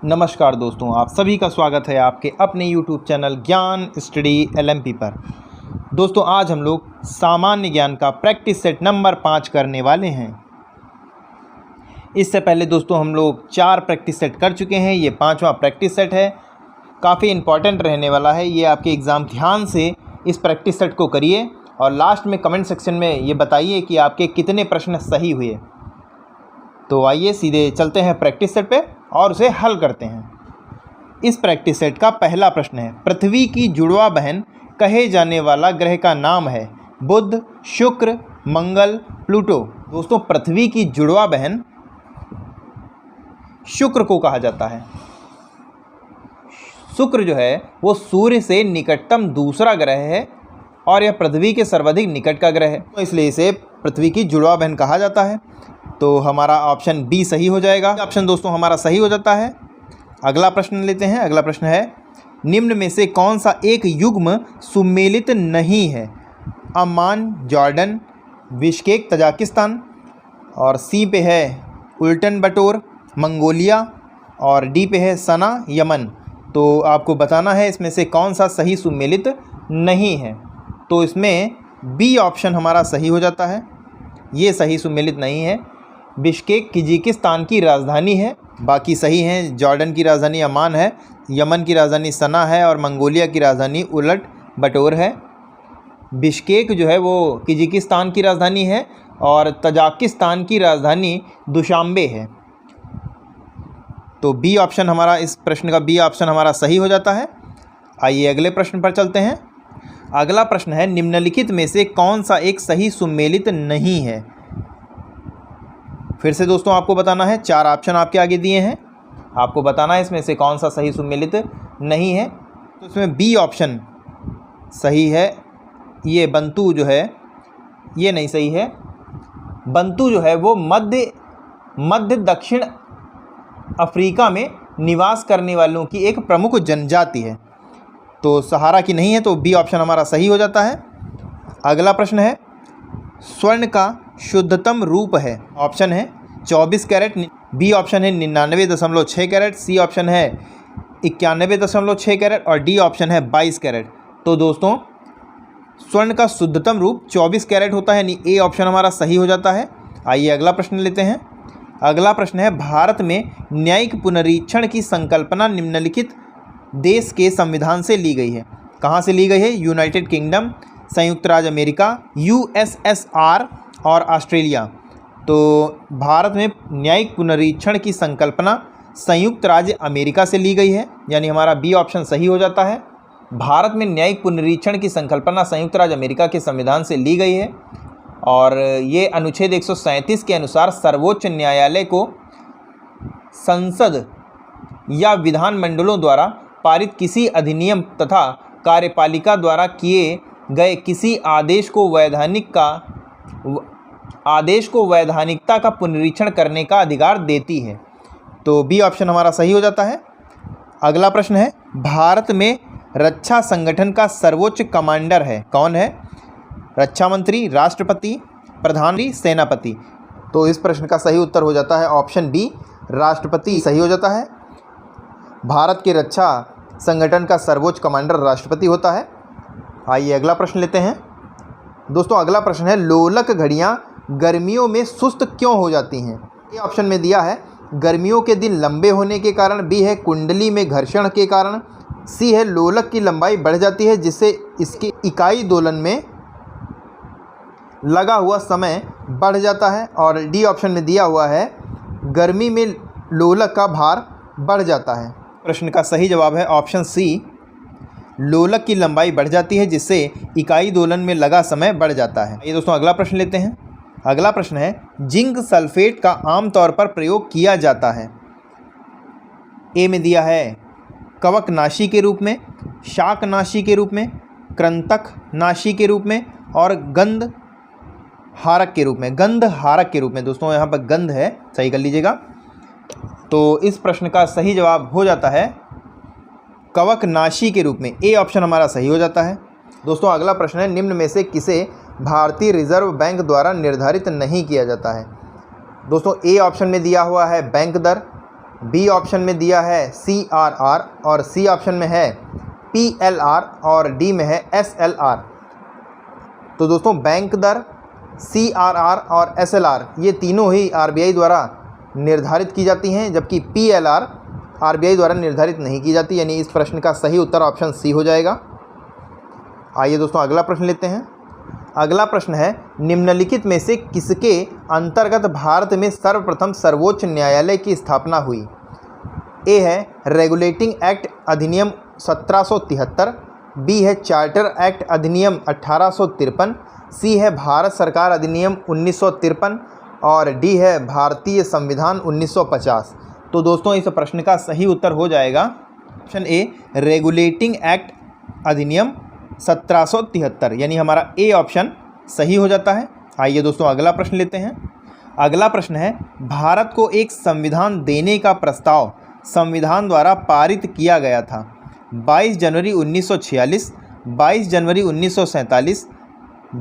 नमस्कार दोस्तों, आप सभी का स्वागत है आपके अपने YouTube चैनल ज्ञान स्टडी LMP पर। दोस्तों आज हम लोग सामान्य ज्ञान का प्रैक्टिस सेट नंबर 5 करने वाले हैं। इससे पहले दोस्तों हम लोग 4 प्रैक्टिस सेट कर चुके हैं। ये 5वां प्रैक्टिस सेट है, काफ़ी इम्पॉर्टेंट रहने वाला है ये आपके एग्ज़ाम। ध्यान से इस प्रैक्टिस सेट को करिए और लास्ट में कमेंट सेक्शन में ये बताइए कि आपके कितने प्रश्न सही हुए। तो आइए सीधे चलते हैं प्रैक्टिस सेट पे और उसे हल करते हैं। इस प्रैक्टिस सेट का पहला प्रश्न है, पृथ्वी की जुड़वा बहन कहे जाने वाला ग्रह का नाम है बुध, शुक्र, मंगल, प्लूटो। दोस्तों पृथ्वी की जुड़वा बहन शुक्र को कहा जाता है। शुक्र जो है वो सूर्य से निकटतम दूसरा ग्रह है और यह पृथ्वी के सर्वाधिक निकट का ग्रह है, तो इसलिए इसे पृथ्वी की जुड़वा बहन कहा जाता है। तो हमारा ऑप्शन बी सही हो जाएगा। ऑप्शन दोस्तों हमारा सही हो जाता है। अगला प्रश्न लेते हैं। अगला प्रश्न है, निम्न में से कौन सा एक युग्म सुमेलित नहीं है? अम्मान जॉर्डन, बिश्केक तजाकिस्तान, और सी पे है उल्टन बटोर मंगोलिया, और डी पे है सना यमन। तो आपको बताना है इसमें से कौन सा सही सुमेलित नहीं है। तो इसमें बी ऑप्शन हमारा सही हो जाता है, ये सही सुमेलित नहीं है। बिश्केक किर्गिस्तान की राजधानी है, बाकी सही हैं। जॉर्डन की राजधानी अमान है, यमन की राजधानी सना है और मंगोलिया की राजधानी उलट बटोर है। बिश्केक जो है वो किर्गिस्तान की राजधानी है और तजाकिस्तान की राजधानी दुशांबे है। तो बी ऑप्शन हमारा, इस प्रश्न का बी ऑप्शन हमारा सही हो जाता है। आइए अगले प्रश्न पर चलते हैं। अगला प्रश्न है, निम्नलिखित में से कौन सा एक सही सुमेलित नहीं है? फिर से दोस्तों आपको बताना है, 4 ऑप्शन आपके आगे दिए हैं, आपको बताना है इसमें से कौन सा सही सुमेलित नहीं है। तो इसमें बी ऑप्शन सही है। ये बंतु जो है ये नहीं सही है। बंतु जो है वो मध्य दक्षिण अफ्रीका में निवास करने वालों की एक प्रमुख जनजाति है, तो सहारा की नहीं है, तो बी ऑप्शन हमारा सही हो जाता है। अगला प्रश्न है, स्वर्ण का शुद्धतम रूप है? ऑप्शन है 24 कैरेट, बी ऑप्शन है 99.6 कैरेट, सी ऑप्शन है 91.6 कैरेट और डी ऑप्शन है 22 कैरेट। तो दोस्तों स्वर्ण का शुद्धतम रूप 24 कैरेट होता है, यानी ए ऑप्शन हमारा सही हो जाता है। आइए अगला प्रश्न लेते हैं। अगला प्रश्न है, भारत में न्यायिक पुनरीक्षण की संकल्पना निम्नलिखित देश के संविधान से ली गई है? कहाँ से ली गई है? यूनाइटेड किंगडम, संयुक्त राज्य अमेरिका, USSR और ऑस्ट्रेलिया। तो भारत में न्यायिक पुनरीक्षण की संकल्पना संयुक्त राज्य अमेरिका से ली गई है, यानी हमारा बी ऑप्शन सही हो जाता है। भारत में न्यायिक पुनरीक्षण की संकल्पना संयुक्त राज्य अमेरिका के संविधान से ली गई है और ये अनुच्छेद 137 के अनुसार सर्वोच्च न्यायालय को संसद या विधानमंडलों द्वारा पारित किसी अधिनियम तथा कार्यपालिका द्वारा किए गए किसी आदेश को वैधानिकता का पुनरीक्षण करने का अधिकार देती है। तो बी ऑप्शन हमारा सही हो जाता है। अगला प्रश्न है, भारत में रक्षा संगठन का सर्वोच्च कमांडर है? कौन है? रक्षा मंत्री, राष्ट्रपति, प्रधानमंत्री, सेनापति। तो इस प्रश्न का सही उत्तर हो जाता है ऑप्शन बी, राष्ट्रपति सही हो जाता है। भारत के रक्षा संगठन का सर्वोच्च कमांडर राष्ट्रपति होता है। आइए अगला प्रश्न लेते हैं। दोस्तों अगला प्रश्न है, लोलक घड़ियाँ गर्मियों में सुस्त क्यों हो जाती हैं? ये ऑप्शन में दिया है गर्मियों के दिन लंबे होने के कारण, बी है कुंडली में घर्षण के कारण, सी है लोलक की लंबाई बढ़ जाती है जिससे इसकी इकाई दोलन में लगा हुआ समय बढ़ जाता है, और डी ऑप्शन में दिया हुआ है गर्मी में लोलक का भार बढ़ जाता है। प्रश्न का सही जवाब है ऑप्शन सी, लोलक की लंबाई बढ़ जाती है जिससे इकाई दोलन में लगा समय बढ़ जाता है। ये दोस्तों अगला प्रश्न लेते हैं। अगला प्रश्न है, जिंक सल्फेट का आमतौर पर प्रयोग किया जाता है? ए में दिया है कवकनाशी के रूप में, शाकनाशी के रूप में, कृंतकनाशी के रूप में और गंधहारक के रूप में। गंधहारक के रूप में दोस्तों यहाँ पर गंध है, सही कर लीजिएगा। तो इस प्रश्न का सही जवाब हो जाता है कवकनाशी के रूप में, ए ऑप्शन हमारा सही हो जाता है। दोस्तों अगला प्रश्न है, निम्न में से किसे भारतीय रिजर्व बैंक द्वारा निर्धारित नहीं किया जाता है? दोस्तों ए ऑप्शन में दिया हुआ है बैंक दर, बी ऑप्शन में दिया है CRR और सी ऑप्शन में है PLR और डी में है SLR। तो दोस्तों बैंक दर, CRR और SLR ये तीनों ही RBI द्वारा निर्धारित की जाती हैं, जबकि PLR RBI द्वारा निर्धारित नहीं की जाती, यानी इस प्रश्न का सही उत्तर ऑप्शन सी हो जाएगा। आइए दोस्तों अगला प्रश्न लेते हैं। अगला प्रश्न है, निम्नलिखित में से किसके अंतर्गत भारत में सर्वप्रथम सर्वोच्च न्यायालय की स्थापना हुई? ए है रेगुलेटिंग एक्ट अधिनियम 1773, बी है चार्टर एक्ट अधिनियम 1853, सी है भारत सरकार अधिनियम 1953 और डी है भारतीय संविधान 1950। तो दोस्तों इस प्रश्न का सही उत्तर हो जाएगा ऑप्शन ए रेगुलेटिंग एक्ट अधिनियम 1773, यानी हमारा ए ऑप्शन सही हो जाता है। आइए दोस्तों अगला प्रश्न लेते हैं। अगला प्रश्न है, भारत को एक संविधान देने का प्रस्ताव संविधान द्वारा पारित किया गया था 22 जनवरी 1946, 22 जनवरी 1947,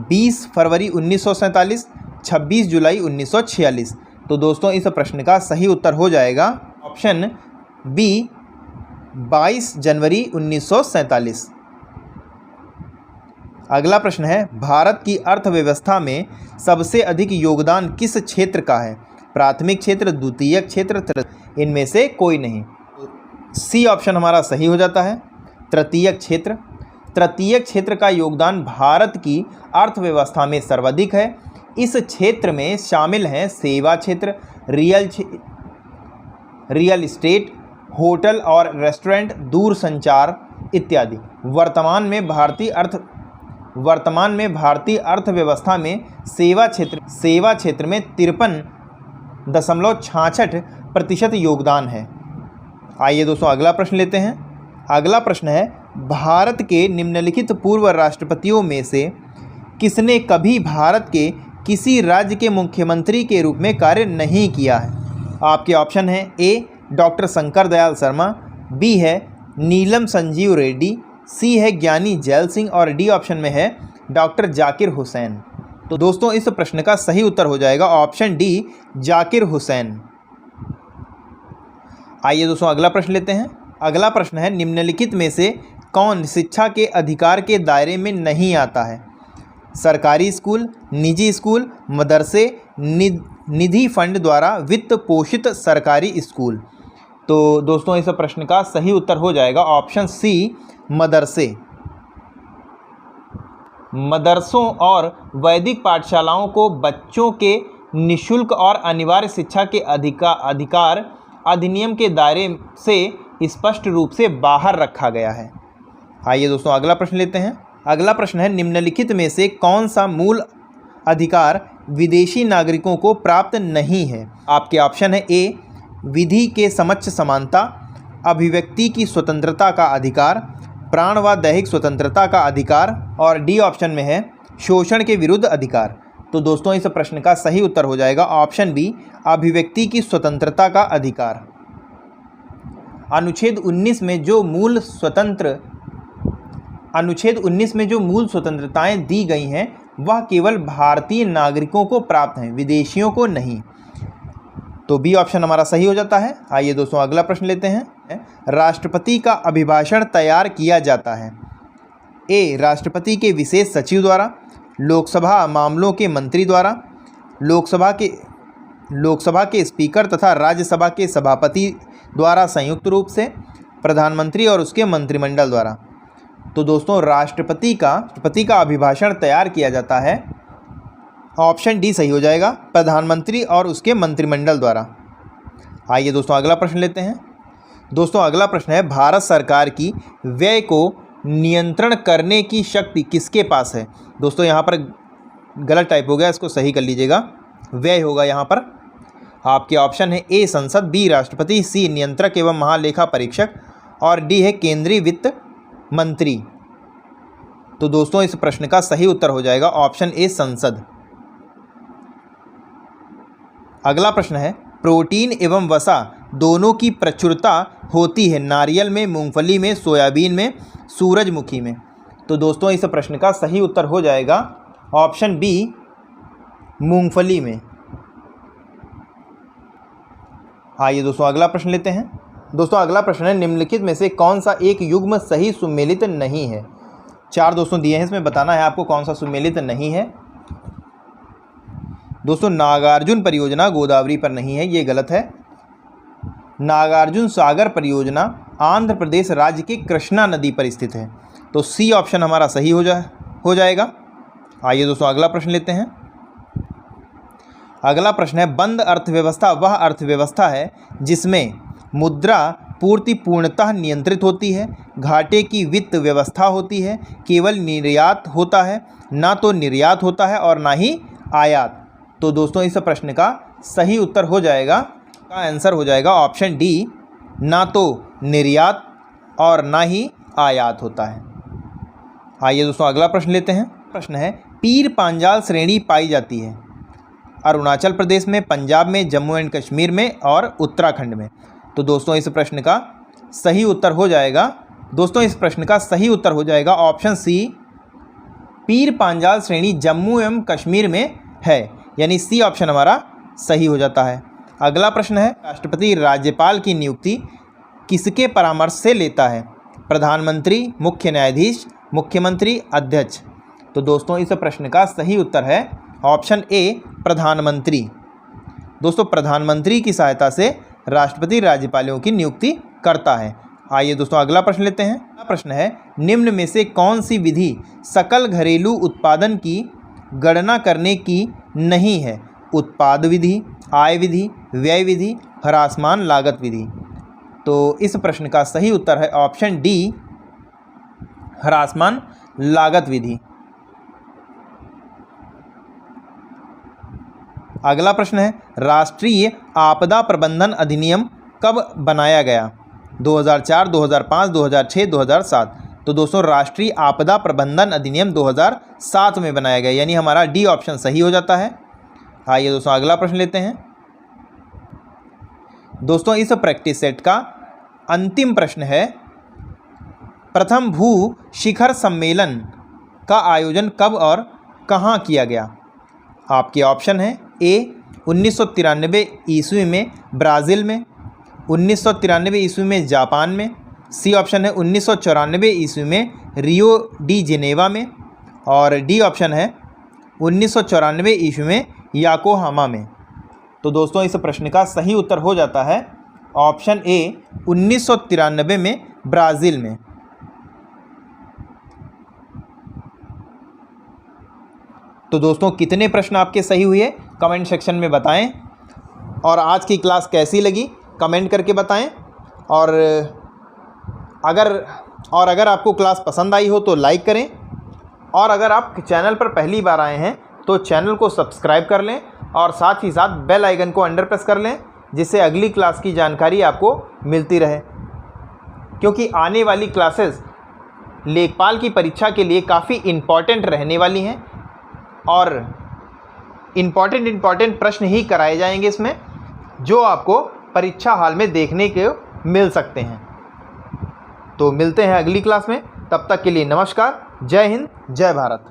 20 फरवरी 1947, 26 जुलाई 1946। तो दोस्तों इस प्रश्न का सही उत्तर हो जाएगा ऑप्शन बी 22 जनवरी 1947। अगला प्रश्न है, भारत की अर्थव्यवस्था में सबसे अधिक योगदान किस क्षेत्र का है? प्राथमिक क्षेत्र, द्वितीयक क्षेत्र, इनमें से कोई नहीं। सी ऑप्शन हमारा सही हो जाता है, तृतीयक क्षेत्र। तृतीयक क्षेत्र का योगदान भारत की अर्थव्यवस्था में सर्वाधिक है। इस क्षेत्र में शामिल हैं सेवा क्षेत्र, रियल एस्टेट, होटल और रेस्टोरेंट, दूरसंचार इत्यादि। वर्तमान में भारतीय अर्थव्यवस्था में सेवा क्षेत्र में 53.66% योगदान है। आइए दोस्तों अगला प्रश्न लेते हैं। अगला प्रश्न है, भारत के निम्नलिखित पूर्व राष्ट्रपतियों में से किसने कभी भारत के किसी राज्य के मुख्यमंत्री के रूप में कार्य नहीं किया है? आपके ऑप्शन है ए डॉक्टर शंकर दयाल शर्मा, बी है नीलम संजीव रेड्डी, सी है ज्ञानी जैल सिंह और डी ऑप्शन में है डॉक्टर जाकिर हुसैन। तो दोस्तों इस प्रश्न का सही उत्तर हो जाएगा ऑप्शन डी जाकिर हुसैन। आइए दोस्तों अगला प्रश्न लेते हैं। अगला प्रश्न है, निम्नलिखित में से कौन शिक्षा के अधिकार के दायरे में नहीं आता है? सरकारी स्कूल, निजी स्कूल, मदरसे, निधि फंड द्वारा वित्त पोषित सरकारी स्कूल। तो दोस्तों इस प्रश्न का सही उत्तर हो जाएगा ऑप्शन सी मदरसे। मदरसों और वैदिक पाठशालाओं को बच्चों के निःशुल्क और अनिवार्य शिक्षा के अधिकार अधिनियम के दायरे से स्पष्ट रूप से बाहर रखा गया है। आइए दोस्तों अगला प्रश्न लेते हैं। अगला प्रश्न है, निम्नलिखित में से कौन सा मूल अधिकार विदेशी नागरिकों को प्राप्त नहीं है? आपके ऑप्शन है ए विधि के समक्ष समानता, अभिव्यक्ति की स्वतंत्रता का अधिकार, प्राण व दैहिक स्वतंत्रता का अधिकार और डी ऑप्शन में है शोषण के विरुद्ध अधिकार। तो दोस्तों इस प्रश्न का सही उत्तर हो जाएगा ऑप्शन बी अभिव्यक्ति की स्वतंत्रता का अधिकार। अनुच्छेद 19 में जो मूल स्वतंत्रताएं दी गई हैं वह केवल भारतीय नागरिकों को प्राप्त हैं, विदेशियों को नहीं। तो बी ऑप्शन हमारा सही हो जाता है। आइए दोस्तों अगला प्रश्न लेते हैं। राष्ट्रपति का अभिभाषण तैयार किया जाता है ए राष्ट्रपति के विशेष सचिव द्वारा, लोकसभा मामलों के मंत्री द्वारा, लोकसभा के स्पीकर तथा राज्यसभा के सभापति द्वारा संयुक्त रूप से, प्रधानमंत्री और उसके मंत्रिमंडल द्वारा। तो दोस्तों राष्ट्रपति का अभिभाषण तैयार किया जाता है, ऑप्शन डी सही हो जाएगा, प्रधानमंत्री और उसके मंत्रिमंडल द्वारा। आइए दोस्तों अगला प्रश्न लेते हैं। दोस्तों अगला प्रश्न है, भारत सरकार की व्यय को नियंत्रण करने की शक्ति किसके पास है? दोस्तों यहाँ पर गलत टाइप हो गया, इसको सही कर लीजिएगा, व्यय होगा यहाँ पर। आपके ऑप्शन है ए संसद, बी राष्ट्रपति, सी नियंत्रक एवं महालेखा परीक्षक और डी है केंद्रीय वित्त मंत्री। तो दोस्तों इस प्रश्न का सही उत्तर हो जाएगा ऑप्शन ए संसद। अगला प्रश्न है, प्रोटीन एवं वसा दोनों की प्रचुरता होती है नारियल में, मूंगफली में, सोयाबीन में, सूरजमुखी में। तो दोस्तों इस प्रश्न का सही उत्तर हो जाएगा ऑप्शन बी मूंगफली में। आइए दोस्तों अगला प्रश्न लेते हैं। दोस्तों अगला प्रश्न है, निम्नलिखित में से कौन सा एक युग्म सही सुमेलित नहीं है। 4 दोस्तों दिए हैं, इसमें बताना है आपको कौन सा सुमेलित नहीं है। दोस्तों नागार्जुन परियोजना गोदावरी पर नहीं है, ये गलत है। नागार्जुन सागर परियोजना आंध्र प्रदेश राज्य की कृष्णा नदी पर स्थित है, तो सी ऑप्शन हमारा सही हो जाएगा। आइए दोस्तों अगला प्रश्न लेते हैं। अगला प्रश्न है, बंद अर्थव्यवस्था वह अर्थव्यवस्था है जिसमें मुद्रा पूर्ति पूर्णतः नियंत्रित होती है, घाटे की वित्त व्यवस्था होती है, केवल निर्यात होता है, ना तो निर्यात होता है और ना ही आयात। तो दोस्तों इस प्रश्न का सही उत्तर हो जाएगा, का आंसर हो जाएगा ऑप्शन डी, ना तो निर्यात और ना ही आयात होता है। आइए दोस्तों अगला प्रश्न लेते हैं। प्रश्न है, पीर पांजाल श्रेणी पाई जाती है अरुणाचल प्रदेश में, पंजाब में, जम्मू एंड कश्मीर में और उत्तराखंड में। तो दोस्तों इस प्रश्न का सही उत्तर हो जाएगा, ऑप्शन सी, पीर पांजाल श्रेणी जम्मू एवं कश्मीर में है, यानी सी ऑप्शन हमारा सही हो जाता है। अगला प्रश्न है, राष्ट्रपति राज्यपाल की नियुक्ति किसके परामर्श से लेता है। प्रधानमंत्री, मुख्य न्यायाधीश, मुख्यमंत्री, अध्यक्ष। तो दोस्तों इस प्रश्न का सही उत्तर है ऑप्शन ए, प्रधानमंत्री। दोस्तों प्रधानमंत्री की सहायता से राष्ट्रपति राज्यपालों की नियुक्ति करता है। आइए दोस्तों अगला प्रश्न लेते हैं। अगला प्रश्न है, निम्न में से कौन सी विधि सकल घरेलू उत्पादन की गणना करने की नहीं है। उत्पाद विधि, आय विधि, व्यय विधि, ह्रासमान लागत विधि। तो इस प्रश्न का सही उत्तर है ऑप्शन डी, ह्रासमान लागत विधि। अगला प्रश्न है, राष्ट्रीय आपदा प्रबंधन अधिनियम कब बनाया गया। 2004, 2005, 2006, 2007। तो दोस्तों राष्ट्रीय आपदा प्रबंधन अधिनियम 2007 में बनाया गया, यानी हमारा डी ऑप्शन सही हो जाता है। आइए दोस्तों अगला प्रश्न लेते हैं। दोस्तों इस प्रैक्टिस सेट का अंतिम प्रश्न है, प्रथम भू शिखर सम्मेलन का आयोजन कब और कहाँ किया गया। आपके ऑप्शन है, ए 1993 ईस्वी में ब्राज़ील में, 1993 ईस्वी में जापान में, सी ऑप्शन है 1994 ईस्वी में रियो डी जेनेवा में, और डी ऑप्शन है 1994 ईस्वी में याकोहामा में। तो दोस्तों इस प्रश्न का सही उत्तर हो जाता है ऑप्शन ए, 1993 में ब्राज़ील में। तो दोस्तों कितने प्रश्न आपके सही हुए कमेंट सेक्शन में बताएं, और आज की क्लास कैसी लगी कमेंट करके बताएं। और अगर आपको क्लास पसंद आई हो तो लाइक करें, और अगर आप चैनल पर पहली बार आए हैं तो चैनल को सब्सक्राइब कर लें और साथ ही साथ बेल आइकन को अंडर प्रेस कर लें, जिससे अगली क्लास की जानकारी आपको मिलती रहे, क्योंकि आने वाली क्लासेस लेखपाल की परीक्षा के लिए काफ़ी इम्पॉर्टेंट रहने वाली हैं और इम्पॉर्टेंट प्रश्न ही कराए जाएंगे इसमें, जो आपको परीक्षा हॉल में देखने को मिल सकते हैं। तो मिलते हैं अगली क्लास में, तब तक के लिए नमस्कार, जय हिंद, जय भारत।